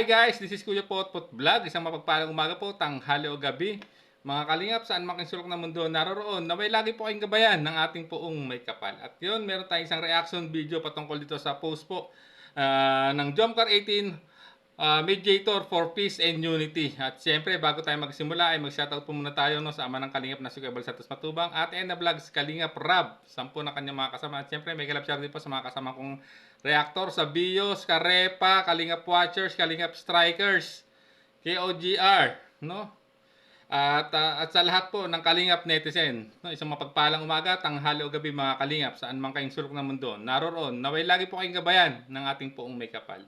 Hi guys, this is Kuya Potpot Vlog. Isang mapagpalang umaga po, tanghali o gabi. Mga kalingap, saan man sulok ng mundo naroroon, na may lagi po kayong gabayan ng ating poong may kapal. At yun, meron tayong isang reaction video patungkol dito sa post po ng Jomcar 18 Mediator for Peace and Unity. At siyempre, bago tayo magsimula, ay mag-shoutout po muna tayo no, sa ama ng kalingap na si Kuya Bal Santos Matubang, at Ena Vlogs Kalingap Rab, 10 na kanyang mga kasama. At siyempre, may kalap din po sa mga kasama kong reactor sa Bios, Karepa, Kalingap Watchers, Kalingap Strikers, KOGR, no? At sa lahat po ng Kalingap Netizen, no? Isang mapagpalang umaga, tanghali o gabi mga Kalingap, saan man kayong sulok ng mundo naroroon, naway lagi po kayong gabayan ng ating poong may kapal.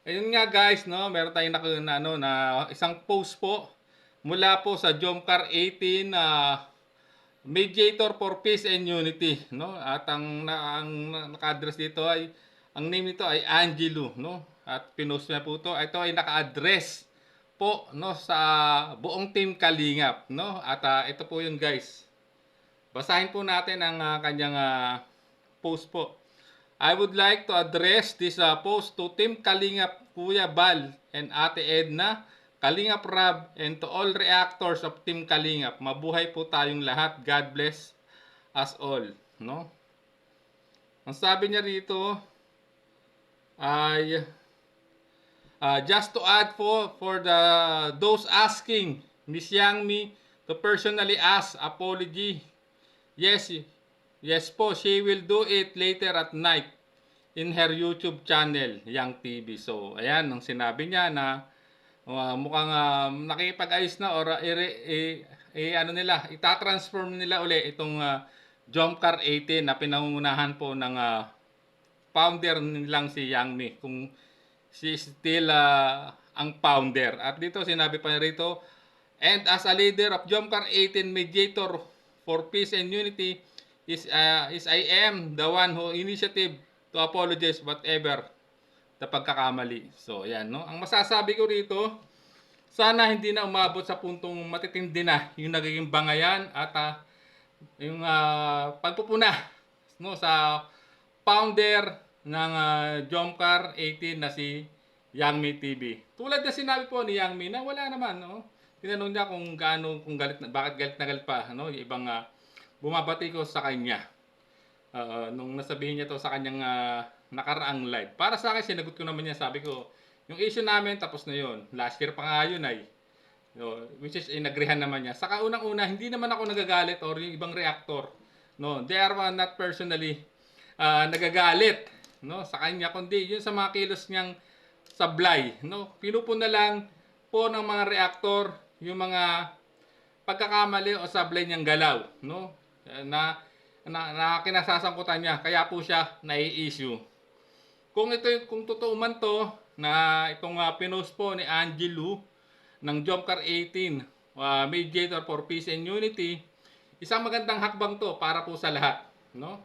Ayun nga guys, no, meron tayong na isang post po mula po sa Jomcar 18 Mediator for Peace and Unity, no? At ang naka-address dito ay ang name nito ay Angelo, no? At pinost niya po ito. Ito ay naka-address po, no, sa buong team Kalingap, no? At ito po 'yun, guys. Basahin po natin ang kanyang post po. I would like to address this post to Team Kalingap, Kuya Bal and Ate Edna, Kalingap Rab, and to all reactors of Team Kalingap. Mabuhay po tayong lahat. God bless us all, no? Ang sabi niya rito ay just to add for those asking Miss Yangmi to personally ask apology. Yes po, she will do it later at night in her YouTube channel, Yang TV. So, ayan, ang sinabi niya na mukhang nakipag-ayos na or itatransform nila uli itong Jomcar 18 na pinangungunahan po ng founder nilang si Yangmi, kung she is still ang founder. At dito sinabi pa niya rito, and as a leader of Jomcar 18 Mediator for Peace and Unity is I am the one who initiative to apologize whatever the pagkakamali. So yan, no. Ang masasabi ko rito, sana hindi na umabot sa puntong matitindi na yung nagiging bangayan at yung pagpupuna, no, sa founder ng Jomcar 18 na si Yangmi TV. Tulad na sinabi po ni Yangmi na wala naman, no. Tinanong niya kung gaano, kung galit na, bakit galit pa, no, yung ibang bumabati ko sa kanya. Nung nasabihin niya to sa kanyang nakaraang live. Para sa akin, sinagot ko naman niya, sabi ko, yung issue namin tapos na yon. Last year pa nga yun ay. No, which is inagrihan naman niya. Saka unang-una, hindi naman ako nagagalit or yung ibang reactor. No, they are not personally nagagalit, no, sa kanya, kundi yun sa mga kilos niyang sablay, no. Pinupuna lang po ng mga reactor yung mga pagkakamali o sablay niyang galaw, no, na kinasasangkutan niya, kaya po siya nai-issue. Kung totoo man to na itong pinost po ni Angelo ng Jomcar 18 Mediator for Peace and Unity, isang magandang hakbang to para po sa lahat, no?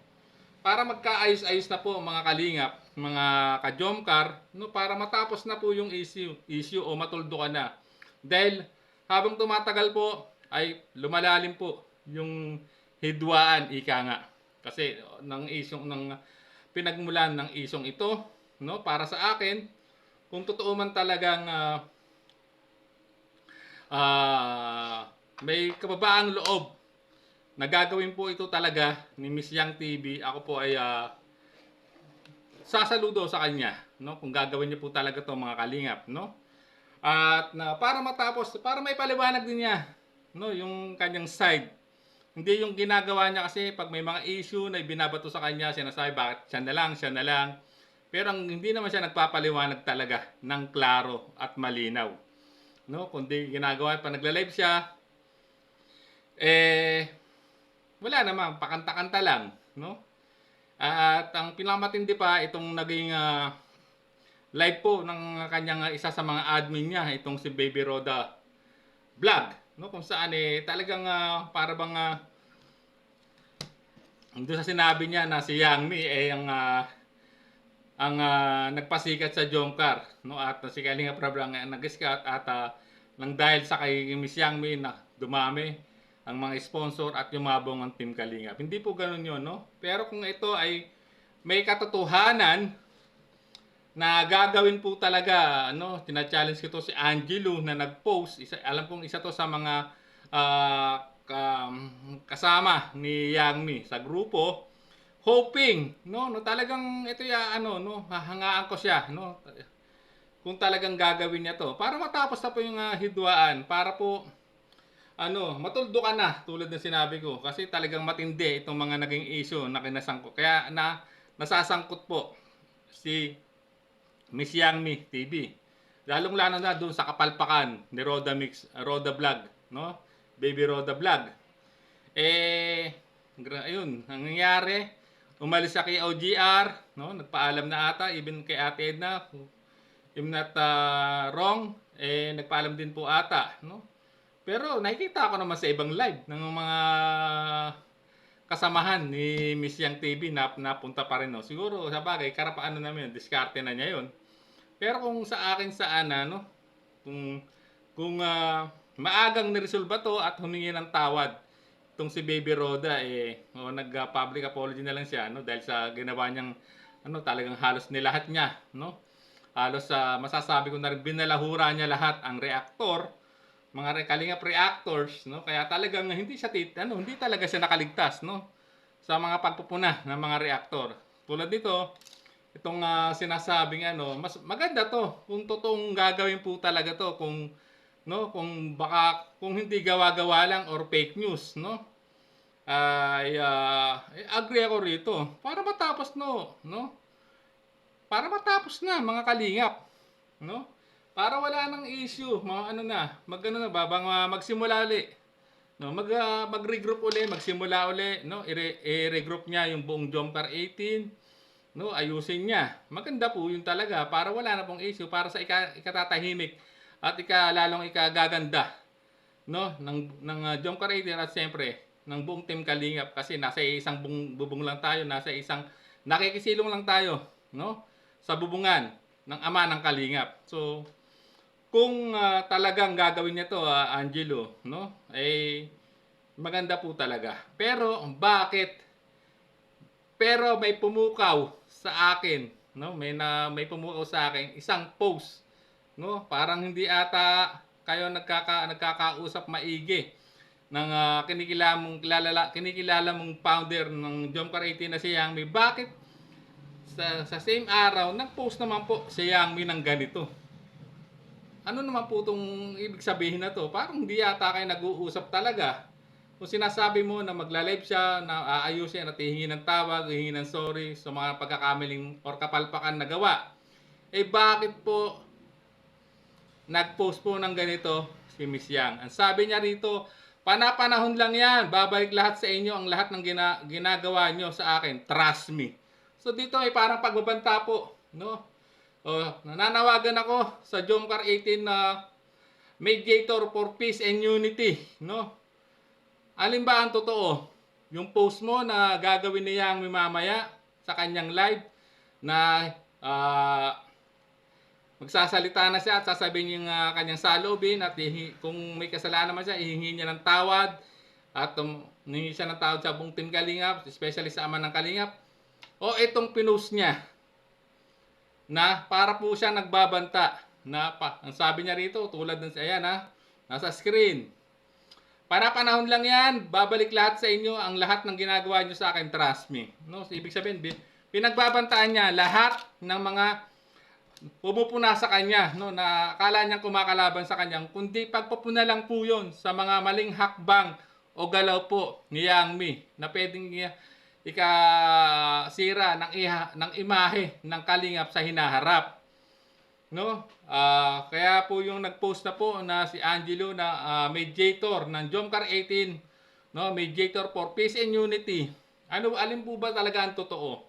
Para magkaayos-ayos na po mga kalingap, mga ka-Jomcar, no, para matapos na po yung issue o matuldukan na. Dahil habang tumatagal po ay lumalalim po yung hidwaan, ika nga. Kasi ng isyong pinagmulan ng isyong ito, no, para sa akin, kung totoo man talagang may kababaang loob na gagawin po ito talaga ni Miss Yang TV, ako po ay sasaludo sa kanya, no, kung gagawin niya po talaga to mga kalingap, no. At para matapos, para may paliwanag din niya, no, yung kanyang side. Hindi yung ginagawa niya kasi pag may mga issue na binabato sa kanya, sinasabi bakit siya na lang. Pero hindi naman siya nagpapaliwanag talaga ng klaro at malinaw, no, kundi ginagawa pa nagla-live siya, wala naman, pakanta-kanta lang, no. At ang pinakamatindi pa, itong naging live po ng kanyang isa sa mga admin niya, itong si Baby Roda Vlog, no, kung saan talagang para bang doon sa sinabi niya na si Yangmi ang nagpasikat sa Jomcar, no, at si Kalingap Rab ang nag-scout at nang dahil sa kay Miss Yangmi na dumami ang mga sponsor at yumabong ang Team Kalingap. Hindi po ganoon 'yon, no. Pero kung ito ay may katotohanan na gagawin po talaga, ano, tina-challenge ko to si Angelo na nag-post. Alam kong isa to sa mga kasama ni Yang Mi sa grupo, hoping, no, talagang ito ya, ano, no, hahangaan ko siya, no, kung talagang gagawin niya to para matapos na po yung hidwaan, para po ano, matuldo ka na tulad ng sinabi ko, kasi talagang matindi itong mga naging issue na kinasangkot. Kaya nasasangkot po si Miss Yangmi TV. Lalong-lalo na doon sa kapalpakan ni Roda Vlog, no? Baby Roda Vlog. Ayun, ang nangyari, umalis siya kay OGR, no? Nagpaalam na ata, even kay Ate Edna, if not wrong, nagpaalam din po ata, no? Pero nakikita ko naman sa ibang live ng mga kasamahan ni Miss Yang TV na napunta pa rin, no? Siguro sa bagay, karapaan na namin, diskarte na niya yon. Pero kung sa akin saan, ano, kung maagang niresolba to at humingi ng tawad itong si Baby Roda, nag-public apology na lang siya, no, dahil sa ginawa niyang, ano, talagang halos nilahat niya, no, halos masasabi ko na rin binalahura niya lahat ang reactor, mga Kalingap reactors, no, kaya talagang hindi siya hindi talaga siya nakaligtas, no, sa mga pagpupuna ng mga reactor. Tulad nito, itong sinasabing ano, mas maganda to kung totoong gagawin po talaga to, kung, no, kung baka kung hindi gawa-gawa lang or fake news, no, ay agree ako rito para matapos, no, para matapos na mga kalingap, no, para wala nang issue, mga ano na, magano na babang magsimula uli, no, mag-regroup uli, magsimula uli, no, i-regroup niya yung buong Jomcar 18, no, ayusin niya. Maganda po yun talaga para wala na pong issue, para sa ikatatahimik at lalong ikagaganda, no, ng Jomcar 18 at siyempre ng buong team Kalingap, kasi nasa isang bubong lang tayo, nasa isang nakikisilong lang tayo, no, sa bubungan ng ama ng Kalingap. So kung talagang gagawin niya to, Angelo, no, maganda po talaga. Pero bakit? Pero may pumukaw sa akin, no? May pumukaw sa akin isang post, no? Parang hindi ata kayo nagkakausap maigi ng kinikilala mong founder ng Jomcar 18 na si Yang Mi. Bakit sa same araw nag-post naman po si Yang Mi ng ganito? Ano naman po itong ibig sabihin na to? Parang hindi yata kayo nag-uusap talaga. Kung sinasabi mo na magla-live siya, na aayusin at hihingi ng tawag, hihingi ng sorry sa mga pagkakamaling or kapalpakan na gawa, bakit po nag-post po ng ganito si Miss Yang? Ang sabi niya rito, panapanahon lang yan, babalik lahat sa inyo ang lahat ng ginagawa nyo sa akin, trust me. So dito ay parang pagbabanta po, no? Nananawagan ako sa Jomcar 18 na mediator for peace and unity, no? Alin ba ang totoo? Yung post mo na gagawin niya ang mamaya sa kanyang live na magsasalita na siya at sasabihin yung kanyang salobin at kung may kasalanan naman siya, ihingi niya ng tawad at hihingi siya ng tawad sa buong team Kalingap, especially sa ama ng Kalingap. O itong pinost niya na para po siya nagbabanta na ang sabi niya rito, tulad ng ayan nasa screen, panapanahon lang yan, babalik lahat sa inyo ang lahat ng ginagawa nyo sa akin, trust me, no? So, ibig sabihin, pinagbabantaan niya lahat ng mga pumupuna sa kanya, no, na akala niyang kumakalaban sa kanya, kundi pagpupuna lang po yun sa mga maling hakbang o galaw po ni Yang Mi na pwedeng ikasira ng imahe ng Kalingap sa hinaharap, no? Kaya po yung nag-post na po na si Angelo na mediator ng Jomcar 18, no, mediator for peace and unity. Alin po ba talaga ang totoo?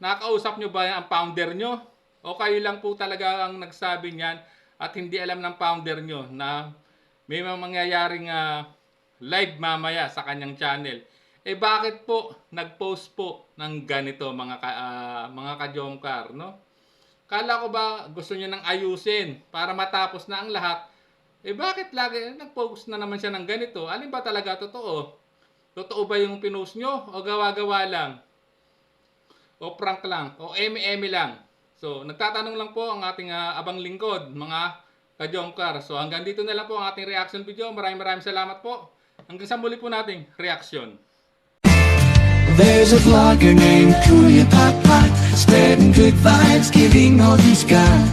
Nakausap nyo ba ang founder nyo? O kayo lang po talaga ang nagsabi niyan at hindi alam ng founder nyo na may mga mangyayaring live mamaya sa kanyang channel? Bakit po nag-post po ng ganito mga ka-Jomcar, no? Kala ko ba gusto niyo nang ayusin para matapos na ang lahat? Bakit lagi nag-post na naman siya ng ganito? Alin ba talaga totoo? Totoo ba yung pinost nyo o gawa-gawa lang? O prank lang? O eme-eme lang? So, nagtatanong lang po ang ating abang lingkod, mga ka-Jomcar. So, hanggang dito na lang po ang ating reaction video. Maraming salamat po. Hanggang sa muli po nating reaction. There's a vlogger named Kuya Pot, spreading good vibes, giving all he's got.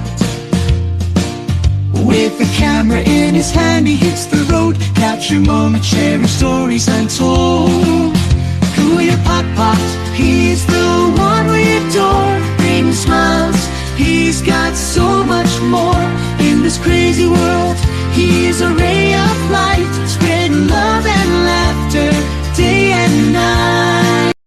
With the camera in his hand, he hits the road, capture moments, sharing stories untold. Kuya Pot, he's the one we adore, bringing smiles, he's got so much more. In this crazy world, he is a ray of light.